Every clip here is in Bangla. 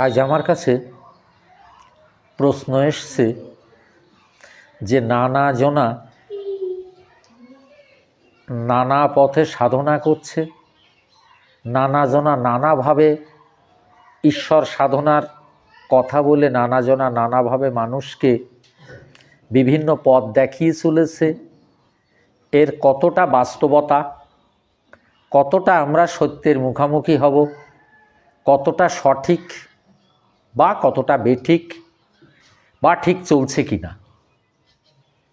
আজ আমার কাছে প্রশ্ন এসছে যে নানা জনা নানা পথে সাধনা করছে, নানা জনা নানাভাবে ঈশ্বর সাধনার কথা বলে নানা জনা নানাভাবে মানুষকে বিভিন্ন পথ দেখিয়ে চলেছে। এর কতটা বাস্তবতা, কতটা আমরা সত্যের মুখোমুখি হব, কতটা সঠিক বা কতটা বেঠিক বা ঠিক চলছে কিনা,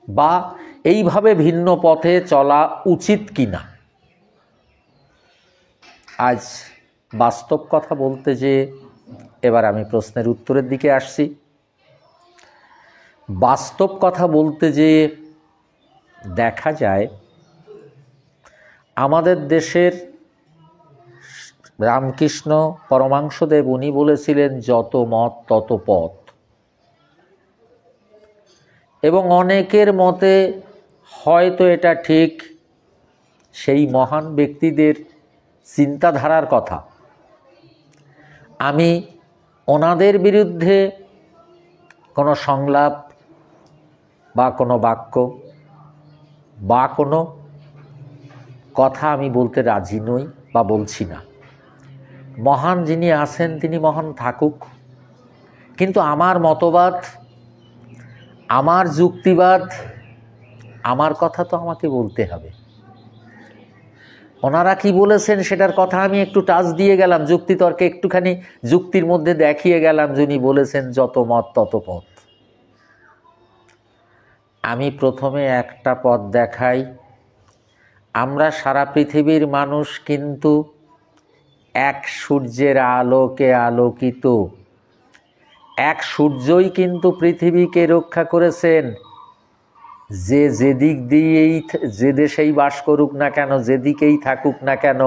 বা এইভাবে ভিন্ন পথে চলা উচিত কিনা। আজ বাস্তব কথা বলতে যে এবার আমি প্রশ্নের উত্তরের দিকে আসছি। বাস্তব কথা বলতে যে দেখা যায় আমাদের দেশের রামকৃষ্ণ পরমাংশদেব উনি বলেছিলেন যত মত তত পথ, এবং অনেকের মতে হয়তো এটা ঠিক, সেই মহান ব্যক্তিদের চিন্তাধারার কথা। আমি ওনাদের বিরুদ্ধে কোনো সংলাপ বা কোনো বাক্য বা কোনো কথা আমি বলতে রাজি নই বা বলছি না। মহান যিনি আছেন তিনি মহান থাকুক, কিন্তু আমার মতবাদ, আমার যুক্তিবাদ, আমার কথা তো আমাকে বলতে হবে। ওনারা কি বলেছেন সেটার কথা আমি একটু টাচ দিয়ে গেলাম, যুক্তিতর্কে একটুখানি যুক্তির মধ্যে দেখিয়ে গেলাম। যিনি বলেছেন যত মত তত পথ, আমি প্রথমে একটা পথ দেখাই। আমরা সারা পৃথিবীর মানুষ কিন্তু এক সূর্যের আলোকে আলোকিত। এক সূর্যই কিন্তু পৃথিবীকে রক্ষা করেছেন। যে যেদিক দিয়েই যে দেশেই বাস করুক না কেন, যেদিকেই থাকুক না কেন,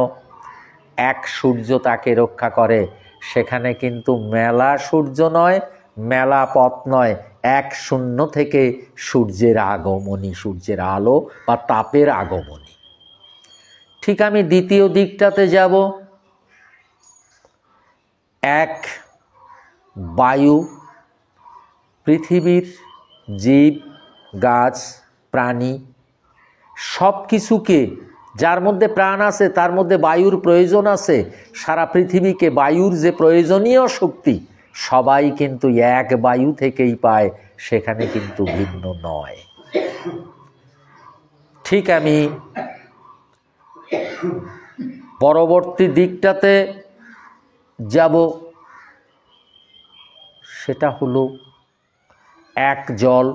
এক সূর্য তাকে রক্ষা করে। সেখানে কিন্তু মেলা সূর্য নয়, মেলা পথ নয়, এক শূন্য থেকে সূর্যের আগমনী, সূর্যের আলো বা তাপের আগমনী। ঠিক আমি দ্বিতীয় দিকটাতে যাব। এক বায়ু, পৃথিবীর জীব, গাছ, প্রাণী সব কিছুকে, যার মধ্যে প্রাণ আছে তার মধ্যে বায়ুর প্রয়োজন আছে। সারা পৃথিবীকে বায়ুর যে প্রয়োজনীয় শক্তি সবাই কিন্তু এক বায়ু থেকেই পায়, সেখানে কিন্তু ভিন্ন নয়। ঠিক আমি পরবর্তী দিকটাতে যাব, সেটা হলো এক জল।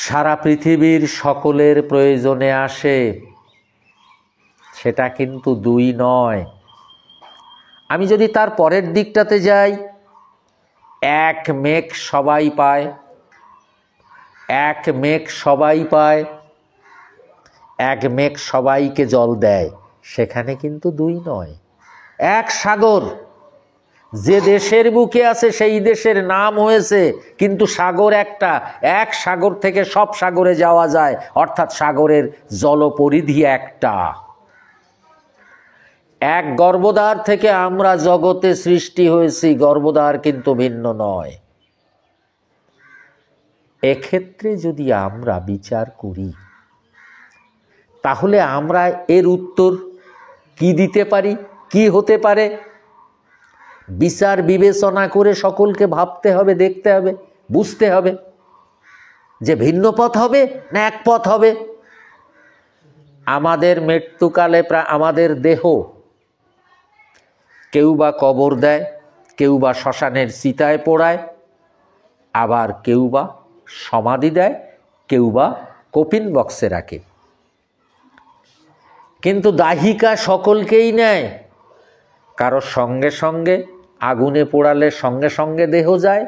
সারা পৃথিবীর সকলের প্রয়োজনে আসে, সেটা কিন্তু দুই নয়। আমি যদি তার পরের দিকটাতে যাই, এক মেঘ সবাই পায়, এক মেঘ সবাই পায়, এক মেঘ সবাইকে জল দেয়, সেখানে কিন্তু দুই নয়। এক সাগর, যে দেশের বুকে আছে সেই দেশের নাম হয়েছে, কিন্তু সাগর একটা। এক সাগর থেকে সব সাগরে যাওয়া যায়, অর্থাৎ সাগরের জলপরিধি একটা। এক গর্ভদ্বার থেকে আমরা জগতে সৃষ্টি হয়েছি, গর্ভদ্বার কিন্তু ভিন্ন নয়। এক্ষেত্রে যদি আমরা বিচার করি, তাহলে আমরা এর উত্তর কি দিতে পারি, কি হতে পারে? বিচার বিবেচনা করে সকলকে ভাবতে হবে, দেখতে হবে, বুঝতে হবে যে ভিন্ন পথ হবে না এক পথ হবে। আমাদের মৃত্যুকালে আমাদের দেহ কেউ বা কবর দেয়, কেউ বা শ্মশানের চিতায় পোড়ায়, আবার কেউ বা সমাধি দেয়, কেউ বা কফিন বক্সে রাখে। কিন্তু দাহিকা সকলকেই নেয়। কারোর সঙ্গে সঙ্গে আগুনে পোড়ালে সঙ্গে সঙ্গে দেহ যায়,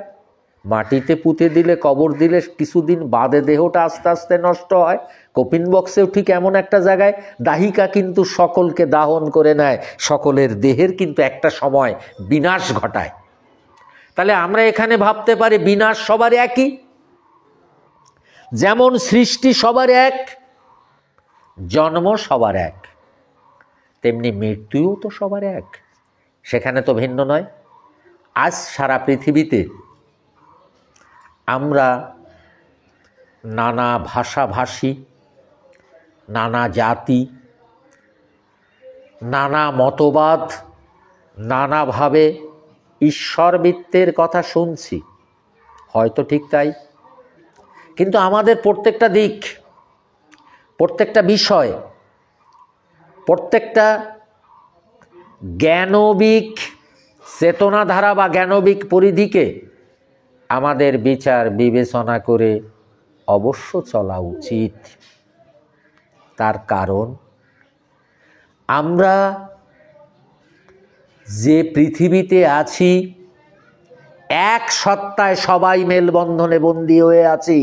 মাটিতে পুঁতে দিলে, কবর দিলে কিছুদিন বাদে দেহটা আস্তে আস্তে নষ্ট হয়। কফিন বক্সেও ঠিক এমন একটা জায়গায় দাহিকা কিন্তু সকলকে দাহন করে নেয়, সকলের দেহের কিন্তু একটা সময় বিনাশ ঘটায়। তাহলে আমরা এখানে ভাবতে পারি বিনাশ সবার একই। যেমন সৃষ্টি সবার এক, জন্ম সবার এক, তেমনি মৃত্যুও তো সবার এক। সেখানে তো ভিন্ন নয়। আজ সারা পৃথিবীতে আমরা নানা ভাষাভাষী, নানা জাতি, নানা মতবাদ, নানাভাবে ঈশ্বরবিত্তের কথা শুনছি, হয়তো ঠিক তাই, কিন্তু আমাদের প্রত্যেকটা দিক, প্রত্যেকটা বিষয়, প্রত্যেকটা জ্ঞানবিক চেতনাধারা বা জ্ঞানবিক পরিধিকে আমাদের বিচার বিবেচনা করে অবশ্য চলা উচিত। তার কারণ আমরা যে পৃথিবীতে আছি, এক সত্তায় সবাই মেলবন্ধনে বন্দী হয়ে আছি।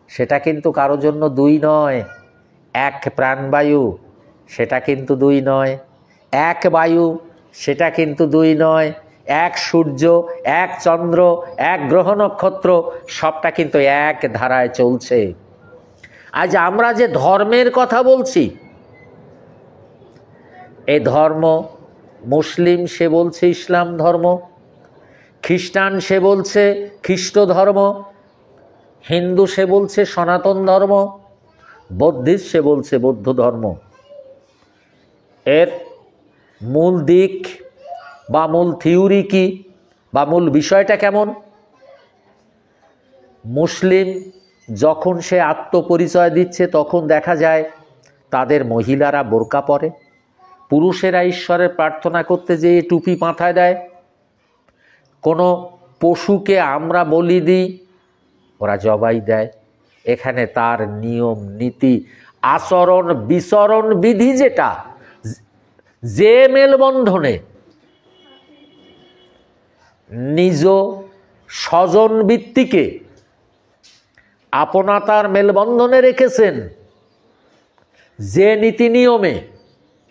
সেটা কিন্তু কারো জন্য দুই নয়। এক প্রাণবায়ু, সেটা কিন্তু দুই নয়। এক বায়ু, সেটা কিন্তু দুই নয়। এক সূর্য, এক চন্দ্র, এক গ্রহ নক্ষত্র, সবটা কিন্তু এক ধারায় চলছে। আজ আমরা যে ধর্মের কথা বলছি, এই ধর্ম, মুসলিম সে বলছে ইসলাম ধর্ম, খ্রিস্টান সে বলছে খ্রিস্ট ধর্ম, হিন্দু সে বলছে সনাতন ধর্ম, বৌদ্ধিস্ট সে বলছে বৌদ্ধ ধর্ম। এর মূল দিক বা মূল থিওরি কি বা মূল বিষয়টা কেমন? মুসলিম যখন সে আত্মপরিচয় দিচ্ছে তখন দেখা যায় তাদের মহিলারা বোরকা পরে, পুরুষেরা ঈশ্বরের প্রার্থনা করতে যেয়ে টুপি মাথায় দেয়। কোনো পশুকে আমরা বলি দিই, ওরা জবাই দেয়। এখানে তার নিয়ম নীতি, আচরণ বিচরণ বিধি, যেটা যে মেলবন্ধনে নিজ স্বজন বৃত্তিকে আপনাতার মেলবন্ধনে রেখেছেন, যে নীতি নিয়মে,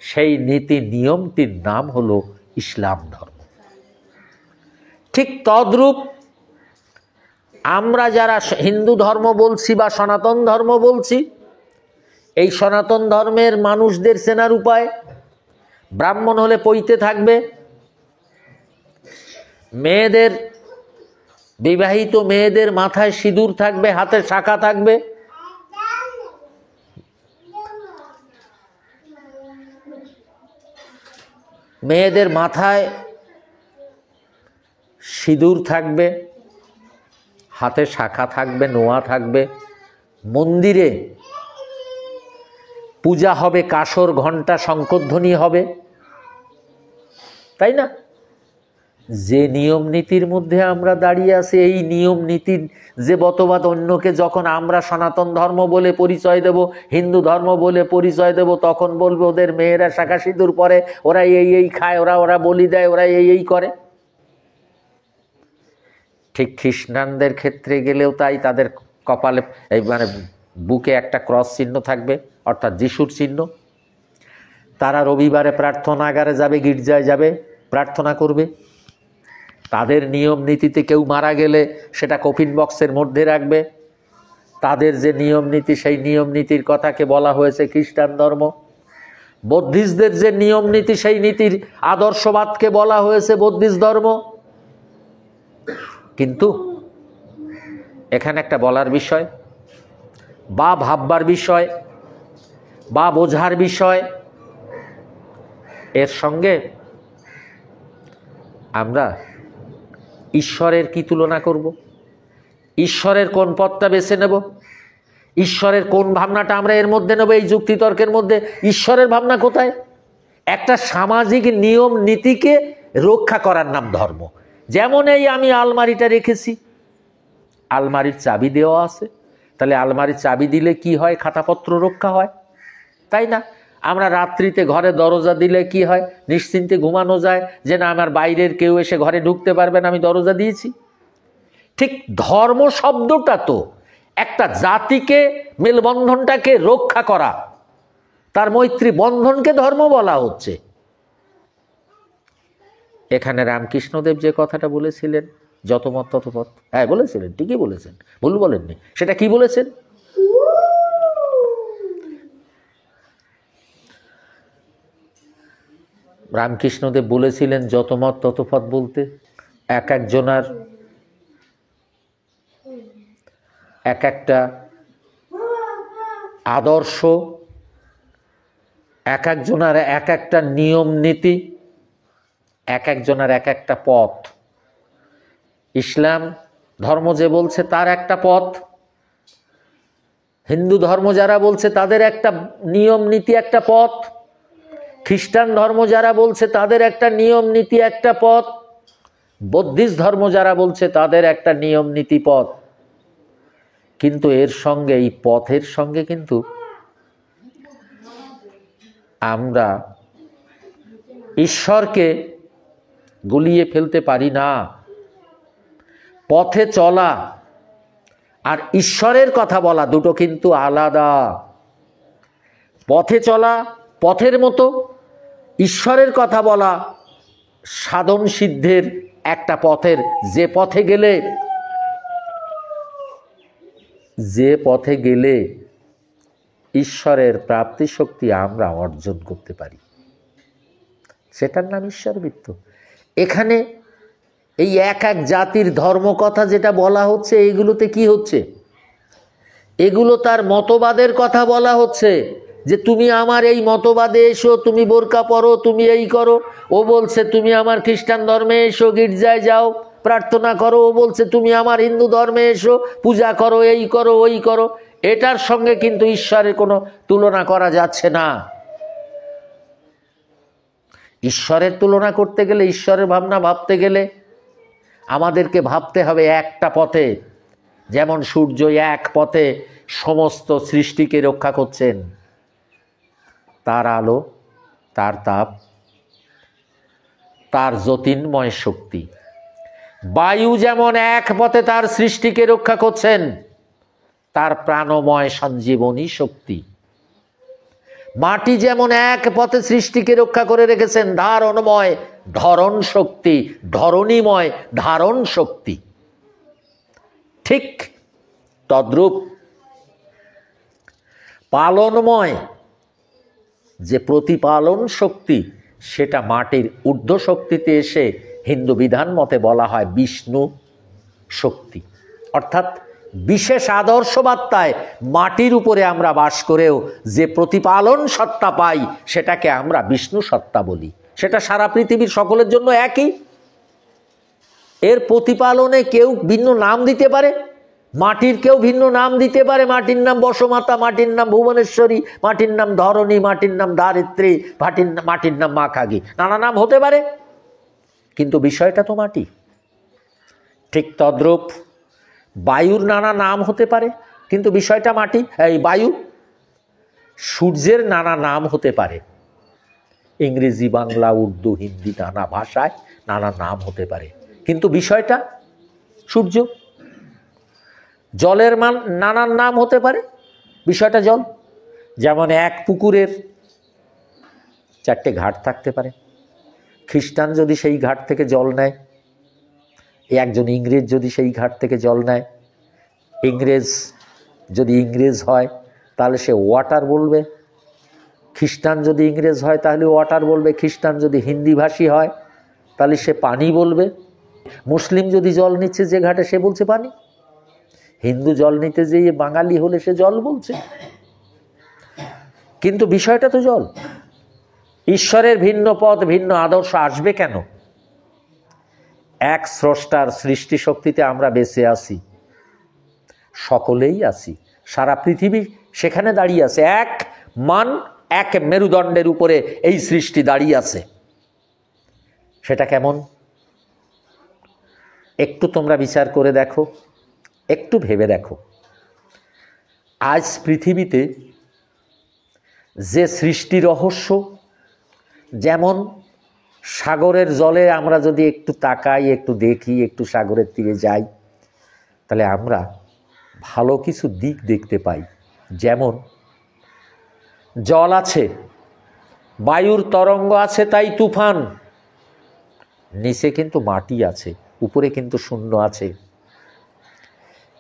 সেই নীতি নিয়মটির নাম হলো ইসলাম ধর্ম। ঠিক তদ্রূপ আমরা যারা হিন্দু ধর্ম বলছি বা সনাতন ধর্ম বলছি, এই সনাতন ধর্মের মানুষদের চেনার উপায়, ব্রাহ্মণ হলে পৈতে থাকবে, মেয়েদের, বিবাহিত মেয়েদের মাথায় সিঁদুর থাকবে, হাতে শাঁখা থাকবে, মেয়েদের মাথায় সিঁদুর থাকবে, হাতে শাঁখা থাকবে, নোয়া থাকবে। মন্দিরে পূজা হবে, কাসর ঘণ্টা শঙ্খধ্বনি হবে, তাই না? যে নিয়ম নীতির মধ্যে আমরা দাঁড়িয়ে আছি, এই নিয়ম নীতির যে বতবাদ অন্যকে যখন আমরা সনাতন ধর্ম বলে পরিচয় দেব, হিন্দু ধর্ম বলে পরিচয় দেব, তখন বলবে ওদের মেয়েরা শাঁখা সিঁদুর পরে, ওরা এই এই খায়, ওরা বলি দেয়, ওরা এই এই করে। ঠিক খ্রিস্টানদের ক্ষেত্রে গেলেও তাই, তাদের কপালে এই মানে বুকে একটা ক্রস চিহ্ন থাকবে, অর্থাৎ যিশুর চিহ্ন। তারা রবিবারে প্রার্থনাগারে যাবে, গির্জায় যাবে, প্রার্থনা করবে। তাদের নিয়ম নীতিতে কেউ মারা গেলে সেটা কফিন বক্সের মধ্যে রাখবে। তাদের যে নিয়ম নীতি, সেই নিয়ম নীতির কথাকে বলা হয়েছে খ্রিস্টান ধর্ম। বৌদ্ধিস্টদের যে নিয়ম নীতি, সেই নীতির আদর্শবাদকে বলা হয়েছে বৌদ্ধিস্ট ধর্ম। কিন্তু এখানে একটা বলার বিষয় বা ভাববার বিষয় বা বোঝার বিষয়, এর সঙ্গে আমরা ঈশ্বরের কি তুলনা করব? ঈশ্বরের কোন পথটা বেছে নেব? ঈশ্বরের কোন ভাবনাটা আমরা এর মধ্যে নেব? এই যুক্তিতর্কের মধ্যে ঈশ্বরের ভাবনা কোথায়? একটা সামাজিক নিয়ম নীতিকে রক্ষা করার নাম ধর্ম। যেমন এই আমি আলমারিটা রেখেছি, আলমারির চাবি দেওয়া আছে, তাহলে আলমারির চাবি দিলে কি হয়? খাতাপত্র রক্ষা হয়, তাই না? আমরা রাত্রিতে ঘরে দরজা দিলে কি হয়? নিশ্চিন্তে ঘুমানো যায়, যে না আমার বাইরের কেউ এসে ঘরে ঢুকতে পারবে না, আমি দরজা দিয়েছি। ঠিক ধর্ম শব্দটা তো একটা জাতিকে, মেলবন্ধনটাকে রক্ষা করা, তার মৈত্রী বন্ধনকে ধর্ম বলা হচ্ছে। এখানে রামকৃষ্ণদেব যে কথাটা বলেছিলেন, যত মত তত পথ, হ্যাঁ বলেছিলেন, ঠিকই বলেছেন, ভুল বলেননি। সেটা কি বলেছেন? রামকৃষ্ণদেব বলেছিলেন যত মত তত পথ বলতে। এক একজনার এক একটা আদর্শ, এক একজনার এক একটা নিয়ম নীতি, এক একজনের এক একটা পথ। ইসলাম ধর্ম যে বলছে তার একটা পথ, হিন্দু ধর্ম যারা বলছে তাদের একটা নিয়ম নীতি একটা পথ, খ্রিস্টান ধর্ম যারা বলছে তাদের একটা নিয়ম নীতি একটা পথ, বৌদ্ধিস্ট ধর্ম যারা বলছে তাদের একটা নিয়ম নীতি পথ। কিন্তু এর সঙ্গে, এই পথের সঙ্গে কিন্তু আমরা ঈশ্বরকে গুলিয়ে ফেলতে পারি না। পথে চলা আর ঈশ্বরের কথা বলা দুটো কিন্তু আলাদা। পথে চলা পথের মতো, ঈশ্বরের কথা বলা সাধন সিদ্ধের একটা পথের, যে পথে গেলে ঈশ্বরের প্রাপ্তি শক্তি আমরা অর্জন করতে পারি, সেটার নাম ঈশ্বরবৃত্ত। এখানে এই এক এক জাতির ধর্ম কথা যেটা বলা হচ্ছে, এগুলোতে কি হচ্ছে? এগুলো তার মতবাদের কথা বলা হচ্ছে, যে তুমি আমার এই মতবাদে এসো, তুমি বোরকা পরো, তুমি এই করো। ও বলছে তুমি আমার খ্রিস্টান ধর্মে এসো, গির্জায় যাও, প্রার্থনা করো। ও বলছে তুমি আমার হিন্দু ধর্মে এসো, পূজা করো, এই করো, ওই করো। এটার সঙ্গে কিন্তু ঈশ্বরের কোনো তুলনা করা যাচ্ছে না। ঈশ্বরের তুলনা করতে গেলে, ঈশ্বরের ভাবনা ভাবতে গেলে আমাদেরকে ভাবতে হবে একটা পথে। যেমন সূর্য এক পথে সমস্ত সৃষ্টিকে রক্ষা করছেন, তার আলো, তার তাপ, তার জ্যোতির্ময় শক্তি। বায়ু যেমন এক পথে তার সৃষ্টিকে রক্ষা করছেন, তার প্রাণময় সঞ্জীবনী শক্তি। মাটি যেমন এক পথে সৃষ্টিকে রক্ষা করে রেখেছেন, ধারণময় ধরণ শক্তি, ধরণীময় ধারণ শক্তি। ঠিক তদ্রূপ পালনময় যে প্রতিপালন শক্তি, সেটা মাটির ঊর্ধ্ব শক্তিতে এসে হিন্দু বিধান মতে বলা হয় বিষ্ণু শক্তি। অর্থাৎ বিশেষ আদর্শবার্তায় মাটির উপরে আমরা বাস করেও যে প্রতিপালন সত্তা পাই, সেটাকে আমরা বিষ্ণু সত্তা বলি। সেটা সারা পৃথিবীর সকলের জন্য একই। এর প্রতিপালনে কেউ ভিন্ন নাম দিতে পারে, মাটির কেউ ভিন্ন নাম দিতে পারে। মাটির নাম বসমাতা, মাটির নাম ভুবনেশ্বরী, মাটির নাম ধরণী, মাটির নাম ধারিত্রী, মাটির নাম মাখাগি, নানা নাম হতে পারে, কিন্তু বিষয়টা তো মাটি। ঠিক তদ্রূপ বায়ুর নানা নাম হতে পারে, কিন্তু বিষয়টা মাটি, এই বায়ু। সূর্যের নানা নাম হতে পারে, ইংরেজি, বাংলা, উর্দু, হিন্দি, নানা ভাষায় নানা নাম হতে পারে, কিন্তু বিষয়টা সূর্য। জলের নানান নাম হতে পারে, বিষয়টা জল। যেমন এক পুকুরের 4টে ঘাট থাকতে পারে। খ্রিস্টান যদি সেই ঘাট থেকে জল নেয়, একজন ইংরেজ যদি সেই ঘাট থেকে জল নেয়, ইংরেজ যদি ইংরেজ হয় তাহলে সে ওয়াটার বলবে, খ্রিস্টান যদি ইংরেজ হয় তাহলে ওয়াটার বলবে, খ্রিস্টান যদি হিন্দি ভাষী হয় তাহলে সে পানি বলবে। মুসলিম যদি জল নিচ্ছে যে ঘাটে, সে বলছে পানি। হিন্দু জল নিতে যেয়ে বাঙালি হলে সে জল বলছে, কিন্তু বিষয়টা তো জল। ঈশ্বরের ভিন্ন পথ, ভিন্ন আদর্শ আসবে কেন? এক স্রষ্টার সৃষ্টি শক্তিতে আমরা বেঁচে আছি, সকলেই আছি, সারা পৃথিবী সেখানে দাঁড়িয়ে আছে। এক মান, এক মেরুদণ্ডের উপরে এই সৃষ্টি দাঁড়িয়ে আছে। সেটা কেমন? একটু তোমরা বিচার করে দেখো, একটু ভেবে দেখো। আজ পৃথিবীতে যে সৃষ্টি রহস্য, যেমন সাগরের জলে আমরা যদি একটু তাকাই, একটু দেখি, একটু সাগরের তীরে যাই, তাহলে আমরা ভালো কিছু দিক দেখতে পাই। যেমন জল আছে, বায়ুর তরঙ্গ আছে, তাই তুফান। নিচে কিন্তু মাটি আছে, উপরে কিন্তু শূন্য আছে,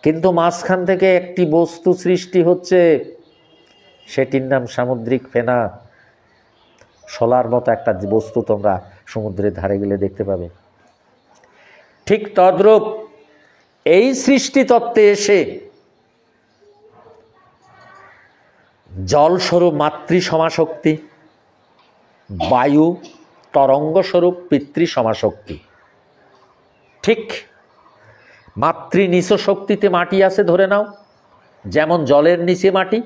কিন্তু মাঝখান থেকে একটি বস্তু সৃষ্টি হচ্ছে, সেটির নাম সামুদ্রিক ফেনা। শোলার মতো একটা বস্তু তোমরা সমুদ্রের ধারে গেলে দেখতে পাবে। ঠিক তদ্রূপ এই সৃষ্টিতত্ত্বে এসে জলস্বরূপ মাতৃসমাশক্তি, বায়ু তরঙ্গস্বরূপ পিতৃসমাশক্তি, ঠিক মাতৃনিচ শক্তিতে মাটি আছে ধরে নাও, যেমন জলের নিচে মাটি,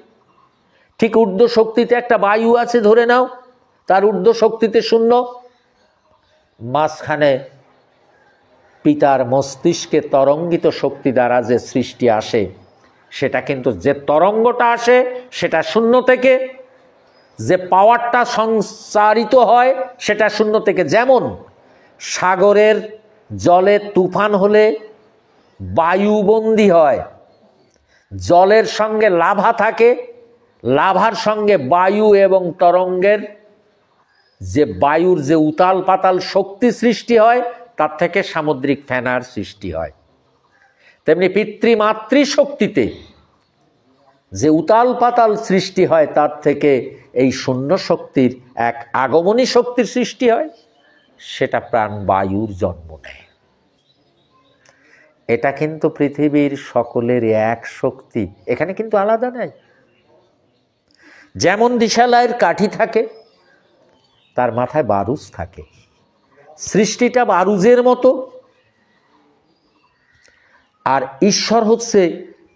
ঠিক ঊর্ধ্ব শক্তিতে একটা বায়ু আছে ধরে নাও, তার ঊর্ধ্ব শক্তিতে শূন্য, মাঝখানে পিতার মস্তিষ্কে তরঙ্গিত শক্তি দ্বারা যে সৃষ্টি আসে, সেটা কিন্তু যে তরঙ্গটা আসে সেটা শূন্য থেকে, যে পাওয়ারটা সঞ্চারিত হয় সেটা শূন্য থেকে। যেমন সাগরের জলে তুফান হলে বায়ুবন্দী হয়, জলের সঙ্গে লাভা থাকে, লাভার সঙ্গে বায়ু এবং তরঙ্গের যে বায়ুর যে উতাল পাতাল শক্তি সৃষ্টি হয়, তার থেকে সামুদ্রিক ফেনার সৃষ্টি হয়। তেমনি পিতৃমাতৃ শক্তিতে যে উতাল পাতাল সৃষ্টি হয়, তার থেকে এই শূন্য শক্তির এক আগমনী শক্তির সৃষ্টি হয়, সেটা প্রাণবায়ুর জন্ম নেয়। এটা কিন্তু পৃথিবীর সকলের এক শক্তি, এখানে কিন্তু আলাদা নাই। যেমন দিশালাইয়ের কাঠি থাকে, তার মাথায় বারুজ থাকে, সৃষ্টিটা বারুজের মতো, আর ঈশ্বর হচ্ছে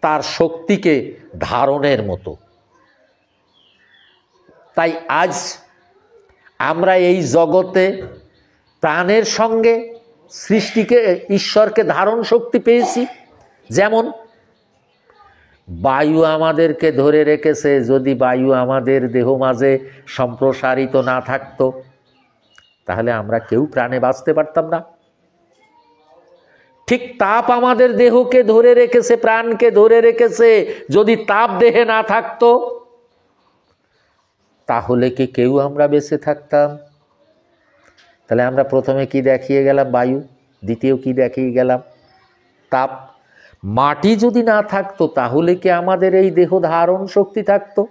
তার শক্তিকে ধারণের মতো। তাই আজ আমরা এই জগতে প্রাণের সঙ্গে সৃষ্টিকে, ঈশ্বরকে ধারণ শক্তি পেয়েছি। যেমন বায়ু আমাদেরকে ধরে রেখেছে, যদি বায়ু আমাদের দেহ মাঝে সম্প্রসারিত না থাকতো, তাহলে আমরা কেউ প্রাণে বাঁচতে পারতাম না। ঠিক তাপ আমাদের দেহকে ধরে রেখেছে, প্রাণকে ধরে রেখেছে, যদি তাপ দেহে না থাকতো, তাহলে কি কেউ আমরা বেঁচে থাকতাম? তাহলে আমরা প্রথমে কি দেখিয়ে গেলাম? বায়ু। দ্বিতীয় কি দেখিয়ে গেলাম? তাপ। মাটি যদি না থাকতো, তাহলে কি আমাদের এই দেহ ধারণ শক্তি থাকতো?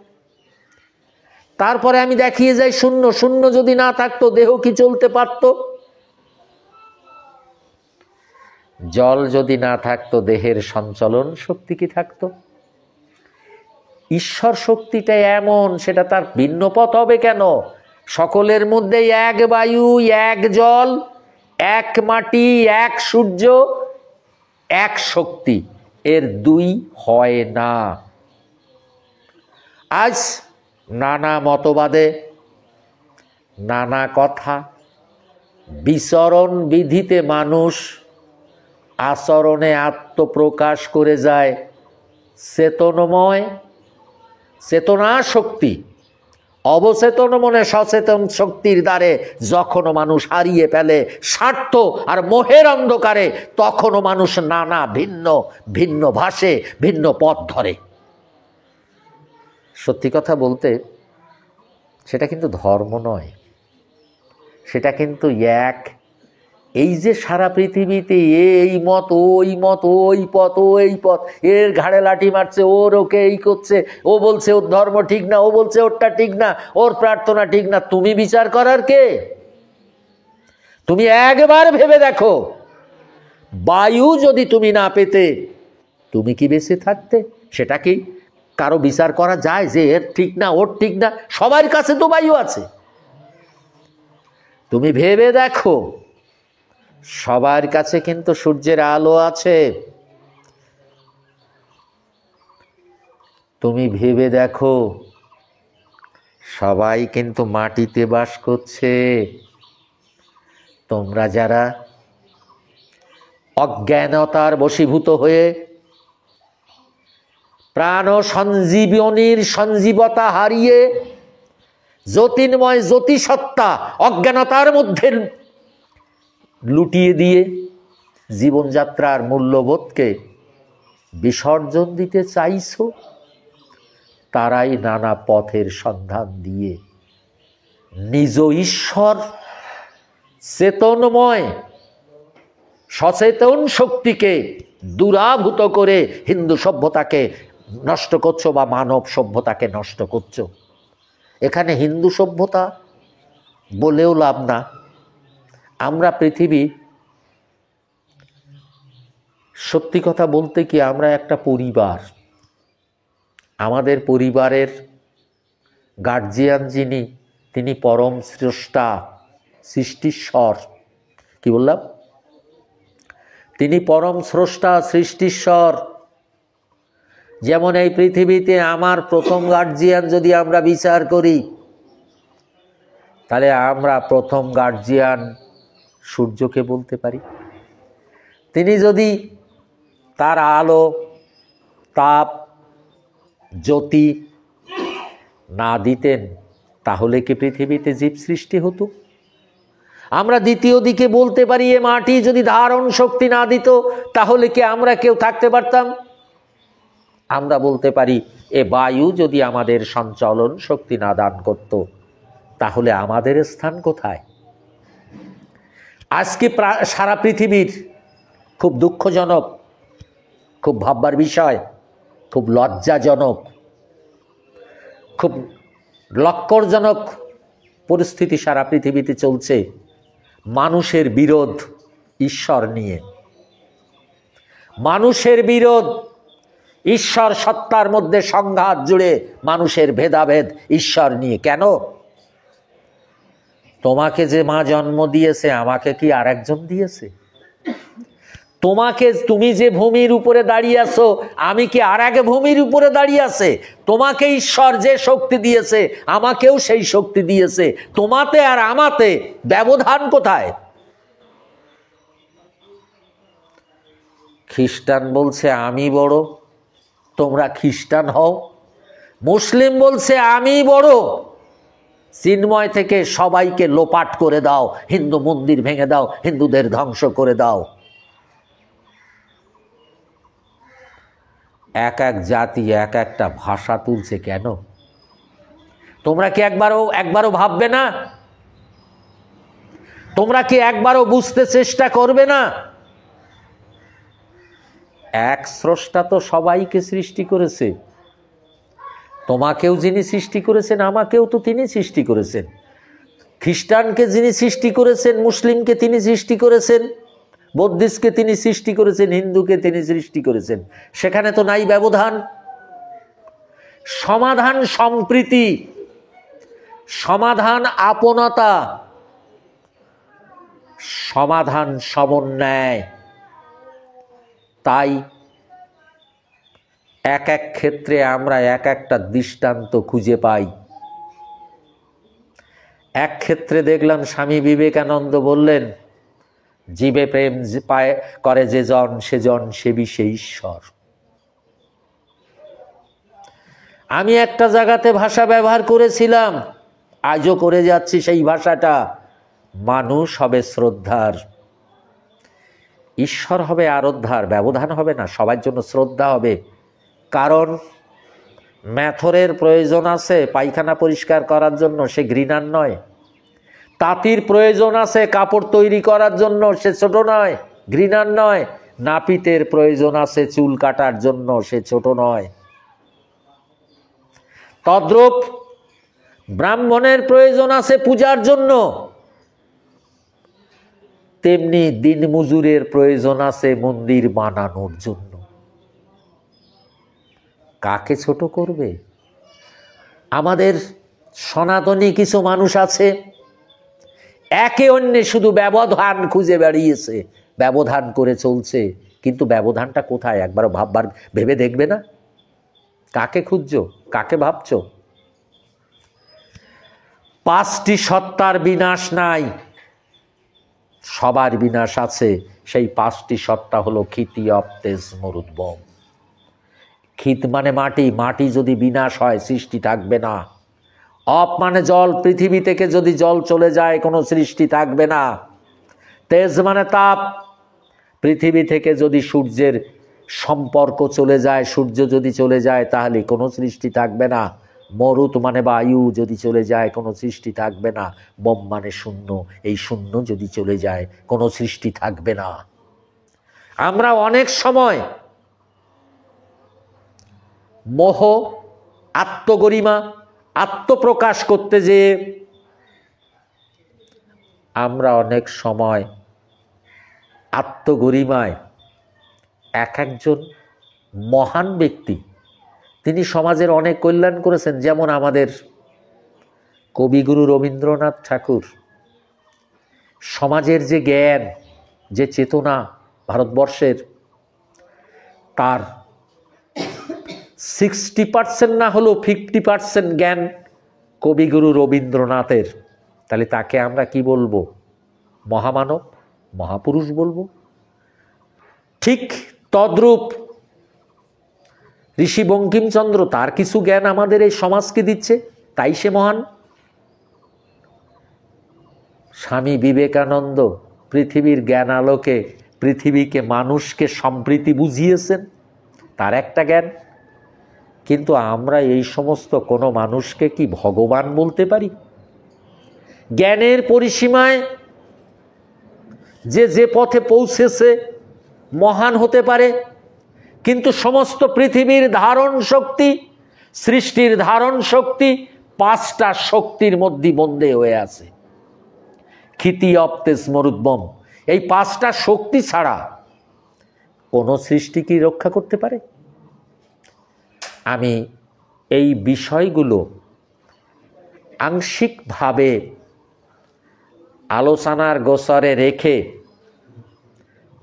তারপরে আমি দেখিয়ে যাই শূন্য। শূন্য যদি না থাকতো, দেহ কি চলতে পারত? জল যদি না থাকতো, দেহের সঞ্চালন শক্তি কি থাকতো? ঈশ্বর শক্তিটা এমন, সেটা তার ভিন্ন পথ হবে কেন? সকলের মধ্যে এক বায়ু, এক জল, এক মাটি, এক সূর্য, এক শক্তি, এর দুই হয় না। আজ নানা মতবাদে, নানা কথা, বিচরণ বিধিতে মানুষ আচরণে আত্মপ্রকাশ করে যায় চেতনময় চেতনা শক্তি। অবচেতন মনে সচেতন শক্তির দ্বারে যখনও মানুষ হারিয়ে ফেলে স্বার্থ আর মোহের অন্ধকারে, তখনও মানুষ নানা ভিন্ন ভিন্ন ভাষে ভিন্ন পথ ধরে। সত্যি কথা বলতে, সেটা কিন্তু ধর্ম নয়, সেটা কিন্তু এক। এই যে সারা পৃথিবীতে এই মত, ওই মত, ওই পথ, ওই পথ, এর ঘাড়ে লাঠি মারছে, ওর ওকে এই করছে, ও বলছে ওর ধর্ম ঠিক না, ও বলছে ওরটা ঠিক না, ওর প্রার্থনা ঠিক না। তুমি বিচার করার কে? তুমি একবার ভেবে দেখো, বায়ু যদি তুমি না পেতে, তুমি কি বেঁচে থাকতে? সেটা কি কারো বিচার করা যায় যে এর ঠিক না, ওর ঠিক না? সবার কাছে তো বায়ু আছে। তুমি ভেবে দেখো, সবার কাছে কিন্তু সূর্যের আলো আছে। তুমি ভেবে দেখো, সবাই কিন্তু মাটিতে বাস করছে। তোমরা যারা অজ্ঞানতার বশীভূত হয়ে প্রাণ সঞ্জীবনীর সঞ্জীবতা হারিয়ে জ্যোতির্ময় জ্যোতিসত্তা অজ্ঞানতার মধ্যে লুটিয়ে দিয়ে জীবনযাত্রার মূল্যবোধকে বিসর্জন দিতে চাইছো, তারাই নানা পথের সন্ধান দিয়ে নিজ ঈশ্বর চেতনময় সচেতন শক্তিকে দূরাভূত করে হিন্দু সভ্যতাকে নষ্ট করছো বা মানব সভ্যতাকে নষ্ট করছো। এখানে হিন্দু সভ্যতা বলেও লাভ না। আমরা পৃথিবী, সত্যি কথা বলতে কি, আমরা একটা পরিবার। আমাদের পরিবারের গার্জিয়ান যিনি, তিনি পরম স্রষ্টা, সৃষ্টিশ্বর। কি বললাম? তিনি পরম স্রষ্টা, সৃষ্টিশ্বর। যেমন এই পৃথিবীতে আমার প্রথম গার্জিয়ান যদি আমরা বিচার করি, তাহলে আমরা প্রথম গার্জিয়ান সূর্যকে বলতে পারি। তিনি যদি তার আলো, তাপ, জ্যোতি না দিতেন, তাহলে কি পৃথিবীতে জীব সৃষ্টি হতো? আমরা দ্বিতীয় দিকে বলতে পারি, এ মাটি যদি ধারণ শক্তি না দিত, তাহলে কি আমরা কেউ থাকতে পারতাম? আমরা বলতে পারি, এ বায়ু যদি আমাদের সঞ্চালন শক্তি না দান করত, তাহলে আমাদের স্থান কোথায়? আজকে সারা পৃথিবীর খুব দুঃখজনক, খুব ভাববার বিষয়, খুব লজ্জাজনক, খুব লক্ষ্যজনক পরিস্থিতি সারা পৃথিবীতে চলছে। মানুষের বিরোধ ঈশ্বর নিয়ে, মানুষের বিরোধ ঈশ্বর সত্তার মধ্যে সংঘাত জুড়ে, মানুষের ভেদাভেদ ঈশ্বর নিয়ে। কেন? তোমাকে যে মা জন্ম দিয়েছে, আমাকে কি আর একজন দিয়েছে? তোমাকে, তুমি যে ভূমির উপরে দাঁড়িয়ে আছো, আমি কি আর এক ভূমির উপরে দাঁড়িয়ে আছে? তোমাকে ঈশ্বর যে শক্তি দিয়েছে, আমাকেও সেই শক্তি দিয়েছে। তোমাতে আর আমাতে ব্যবধান কোথায়? খ্রিস্টান বলছে আমি বড়, তোমরা খ্রিস্টান হও। মুসলিম বলছে আমি বড়, চিন্ময় থেকে সবাইকে লোপাট করে দাও, হিন্দু মন্দির ভেঙে দাও, হিন্দুদের ধ্বংস করে দাও। এক এক জাতি এক একটা ভাষা তুলছে কেন? তোমরা কি একবারও ভাববে না? তোমরা কি একবারও বুঝতে চেষ্টা করবে না? এক স্রষ্টা তো সবাইকে সৃষ্টি করেছে। তোমাকেও যিনি সৃষ্টি করেছেন, আমাকেও তো তিনি সৃষ্টি করেছেন। খ্রিস্টানকে যিনি সৃষ্টি করেছেন, মুসলিমকে তিনি সৃষ্টি করেছেন, বৌদ্ধিস্টকে তিনি সৃষ্টি করেছেন, হিন্দুকে তিনি সৃষ্টি করেছেন। সেখানে তো নাই ব্যবধান। সমাধান সম্প্রীতি, সমাধান আপনতা, সমাধান সমন্বয়। তাই এক এক ক্ষেত্রে আমরা এক একটা দৃষ্টান্ত খুঁজে পাই। এক ক্ষেত্রে দেখলাম স্বামী বিবেকানন্দ বললেন, জীবে প্রেম পায় করে যে জন, সেজন সেবী সে ঈশ্বর। আমি একটা জায়গাতে ভাষা ব্যবহার করেছিলাম, আজও করে যাচ্ছি সেই ভাষাটা, মানুষ হবে শ্রদ্ধার, ঈশ্বর হবে আরাধ্যার। ব্যবধান হবে না, সবার জন্য শ্রদ্ধা হবে। কারণ মেথরের প্রয়োজন আছে পায়খানা পরিষ্কার করার জন্য, সে ঘৃণার নয়। তাঁতির প্রয়োজন আছে কাপড় তৈরি করার জন্য, সে ছোট নয়, ঘৃণার নয়। নাপিতের প্রয়োজন আছে চুল কাটার জন্য, সে ছোট নয়। তদ্রূপ ব্রাহ্মণের প্রয়োজন আছে পূজার জন্য, তেমনি দিনমজুরের প্রয়োজন আছে মন্দির বানানোর জন্য। কাকে ছোট করবে? আমাদের সনাতনী কিছু মানুষ আছে, একে অন্যে শুধু ব্যবধান খুঁজে বেরিয়েছে, ব্যবধান করে চলছে। কিন্তু ব্যবধানটা কোথায় একবার ভেবে দেখবে না? কাকে খুঁজছো, কাকে ভাবছো? পাঁচটি সত্তার বিনাশ নাই, সবার বিনাশ আছে। সেই পাঁচটি সত্তা হলো ক্ষিতি, অপ, তেজ, মরুত, বোম। ক্ষিত মানে মাটি, মাটি যদি বিনাশ হয় সৃষ্টি থাকবে না। অপ মানে জল, পৃথিবী থেকে যদি জল চলে যায় কোনো সৃষ্টি থাকবে না। তেজ মানে তাপ, পৃথিবী থেকে যদি সূর্যের সম্পর্ক চলে যায়, সূর্য যদি চলে যায়, তাহলে কোনো সৃষ্টি থাকবে না। মরুত মানে বায়ু, যদি চলে যায় কোনো সৃষ্টি থাকবে না। বোম মানে শূন্য, এই শূন্য যদি চলে যায় কোনো সৃষ্টি থাকবে না। আমরা অনেক সময় মোহ, আত্মগরিমা, আত্মপ্রকাশ করতে যে আমরা অনেক সময় আত্মগরিমায় এক একজন মহান ব্যক্তি, তিনি সমাজের অনেক কল্যাণ করেছেন, যেমন আমাদের কবিগুরু রবীন্দ্রনাথ ঠাকুর। সমাজের যে জ্ঞান, যে চেতনা ভারতবর্ষের, তার 60% না হলেও 50% জ্ঞান কবিগুরু রবীন্দ্রনাথের। তাহলে তাকে আমরা কি বলবো? মহামানব, মহাপুরুষ বলবো। ঠিক তদ্রূপ ঋষি বঙ্কিমচন্দ্র, তার কিছু জ্ঞান আমাদের এই সমাজকে দিচ্ছে, তাই সে মহান। স্বামী বিবেকানন্দ পৃথিবীর জ্ঞান আলোকে পৃথিবীকে, মানুষকে সম্প্রীতি বুঝিয়েছেন, তার একটা জ্ঞান। কিন্তু আমরা এই সমস্ত কোনো মানুষকে কি ভগবান বলতে পারি? জ্ঞানের পরিসীমায় যে যে পথে পৌঁছেছে মহান হতে পারে, কিন্তু সমস্ত পৃথিবীর ধারণ শক্তি, সৃষ্টির ধারণ শক্তি 5টা শক্তির মধ্যে বন্দী হয়ে আছে। ক্ষিতি অপ্তেস মরুদ্বম, এই 5টা শক্তি ছাড়া কোনো সৃষ্টি কি রক্ষা করতে পারে? আমি এই বিষয়গুলো আংশিকভাবে আলোচনার গোচরে রেখে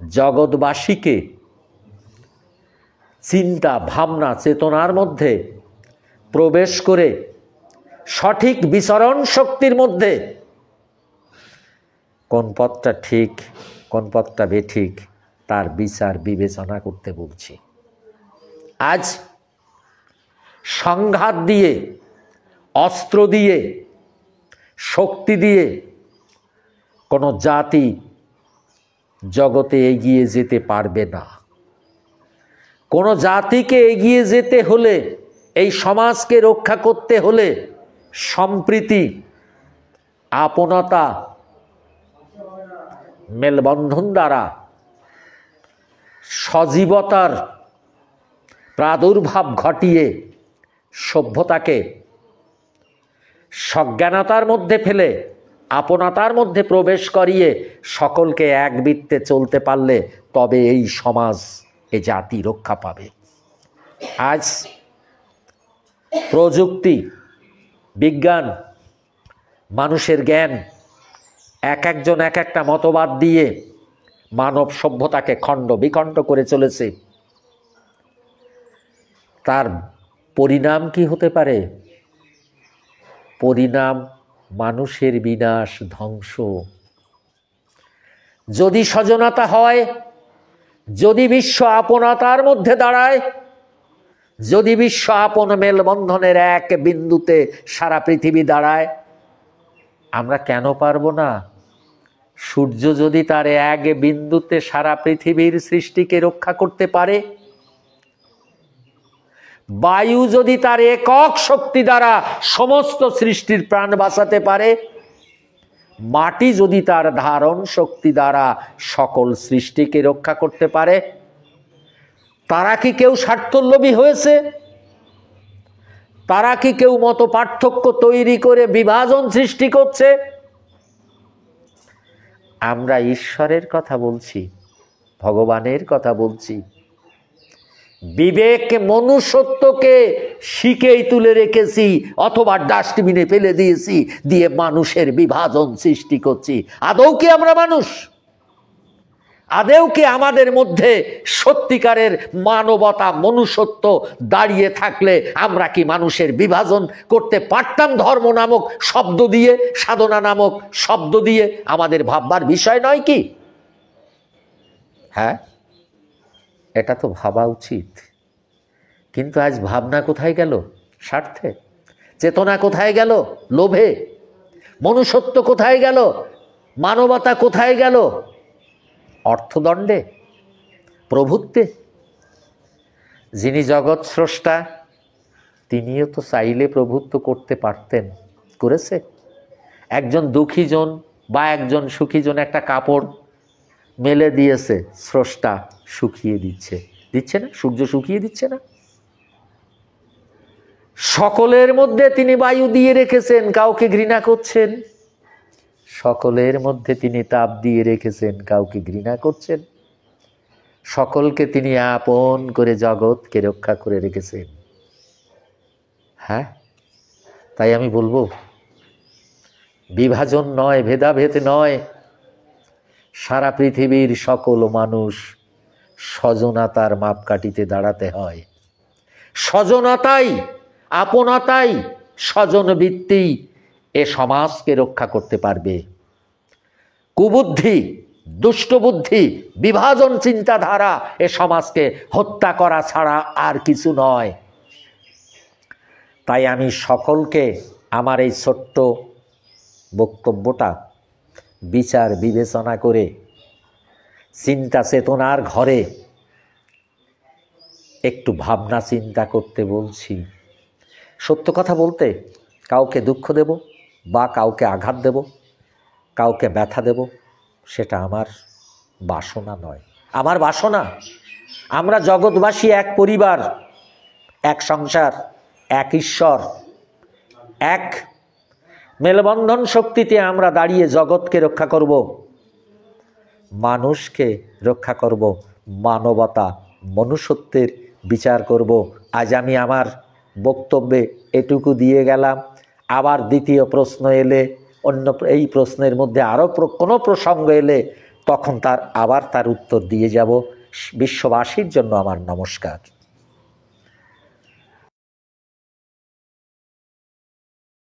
জগৎবাসীকে চিন্তা, ভাবনা, চেতনার মধ্যে প্রবেশ করে সঠিক বিচরণ শক্তির মধ্যে কোন পথটা ঠিক, কোন পথটা বেঠিক, তার বিচার বিবেচনা করতে বলছি। আজ সংঘাত দিয়ে, অস্ত্র দিয়ে, শক্তি দিয়ে কোনো জাতি জগতে এগিয়ে যেতে পারবে না। কোনো জাতিকে এগিয়ে যেতে হলে, এই সমাজকে রক্ষা করতে হলে সম্প্রীতি, আপনতা, মেলবন্ধন দ্বারা সজীবতার প্রাদুর্ভাব ঘটিয়ে সভ্যতাকে সজ্ঞানতার মধ্যে ফেলে আপনতার মধ্যে প্রবেশ করিয়ে সকলকে এক বৃত্তে চলতে পারলে তবে এই সমাজ, এ জাতি রক্ষা পাবে। আজ প্রযুক্তি, বিজ্ঞান, মানুষের জ্ঞান এক একজন এক একটা মতবাদ দিয়ে মানব সভ্যতাকে খণ্ড বিখণ্ড করে চলেছে। তার পরিণাম কি হতে পারে? পরিণাম মানুষের বিনাশ, ধ্বংস। যদি সজনতা হয়, যদি বিশ্ব আপনতার মধ্যে দাঁড়ায়, যদি বিশ্ব আপন মেলবন্ধনের এক বিন্দুতে সারা পৃথিবী দাঁড়ায়, আমরা কেন পারবো না? সূর্য যদি তার এক বিন্দুতে সারা পৃথিবীর সৃষ্টিকে রক্ষা করতে পারে, বায়ু যদি তার একক শক্তি দ্বারা সমস্ত সৃষ্টির প্রাণ বাঁচাতে পারে, মাটি যদি তার ধারণ শক্তি দ্বারা সকল সৃষ্টিকে রক্ষা করতে পারে, তারা কি কেউ স্বার্থলোভী হয়েছে? তারা কি কেউ মত পার্থক্য তৈরি করে বিভাজন সৃষ্টি করছে? আমরা ঈশ্বরের কথা বলছি, ভগবানের কথা বলছি। বিবেক মনুষ্যত্বকে শিকেই তুলে রেখেছি অথবা ডাস্টবিনে ফেলে দিয়েছি, দিয়ে মানুষের বিভাজন সৃষ্টি করছি। আদৌ কি আমরা মানুষ? আদৌ কি আমাদের মধ্যে সত্যিকারের মানবতা, মনুষ্যত্ব দাঁড়িয়ে থাকলে আমরা কি মানুষের বিভাজন করতে পারতাম? ধর্ম নামক শব্দ দিয়ে, সাধনা নামক শব্দ দিয়ে আমাদের ভাববার বিষয় নয় কি? হ্যাঁ, এটা তো ভাবা উচিত। কিন্তু আজ ভাবনা কোথায় গেল? স্বার্থে। চেতনা কোথায় গেল? লোভে। মনুষ্যত্ব কোথায় গেল? মানবতা কোথায় গেল? অর্থদণ্ডে, প্রভুত্বে। যিনি জগৎ স্রষ্টা, তিনিও তো চাইলে প্রভুত্ব করতে পারতেন, করেছে। একজন দুঃখী জন বা একজন সুখী জন একটা কাপড় মেলে দিয়েছে, স্রষ্টা শুকিয়ে দিচ্ছে, দিচ্ছে না? সূর্য শুকিয়ে দিচ্ছে না? সকলের মধ্যে তিনি বায়ু দিয়ে রেখেছেন, কাউকে ঘৃণা করছেন? সকলের মধ্যে তিনি তাপ দিয়ে রেখেছেন, কাউকে ঘৃণা করছেন। সকলকে তিনি আপন করে জগৎকে রক্ষা করে রেখেছেন। হ্যাঁ, তাই আমি বলবো, বিভাজন নয়, ভেদাভেদ নয়, সারা পৃথিবীর সকল মানুষ স্বজনতার মাপকাঠিতে দাঁড়াতে হয়। স্বজনতাই, আপনতাই, স্বজনবৃত্তি এ সমাজকে রক্ষা করতে পারবে। কুবুদ্ধি, দুষ্টবুদ্ধি, বিভাজন চিন্তাধারা এ সমাজকে হত্যা করা ছাড়া আর কিছু নয়। তাই আমি সকলকে আমার এই ছোট্ট বক্তব্যটা বিচার বিবেচনা করে চিন্তা চেতনার ঘরে একটু ভাবনা চিন্তা করতে বলছি। সত্য কথা বলতে কাউকে দুঃখ দেব বা কাউকে আঘাত দেব, কাউকে ব্যথা দেব, সেটা আমার বাসনা নয়। আমার বাসনা আমরা জগৎবাসী এক পরিবার, এক সংসার, এক ঈশ্বর, এক মেলবন্ধন শক্তিতে আমরা দাঁড়িয়ে জগৎকে রক্ষা করব, মানুষকে রক্ষা করব, মানবতা, মনুষ্যত্বের বিচার করব। আজ আমি আমার বক্তব্যে এটুকু দিয়ে গেলাম। আবার দ্বিতীয় প্রশ্ন এলে, অন্য এই প্রশ্নের মধ্যে আরও কোনো প্রসঙ্গ এলে তখন তার উত্তর দিয়ে যাব। বিশ্ববাসীর জন্য আমার নমস্কার।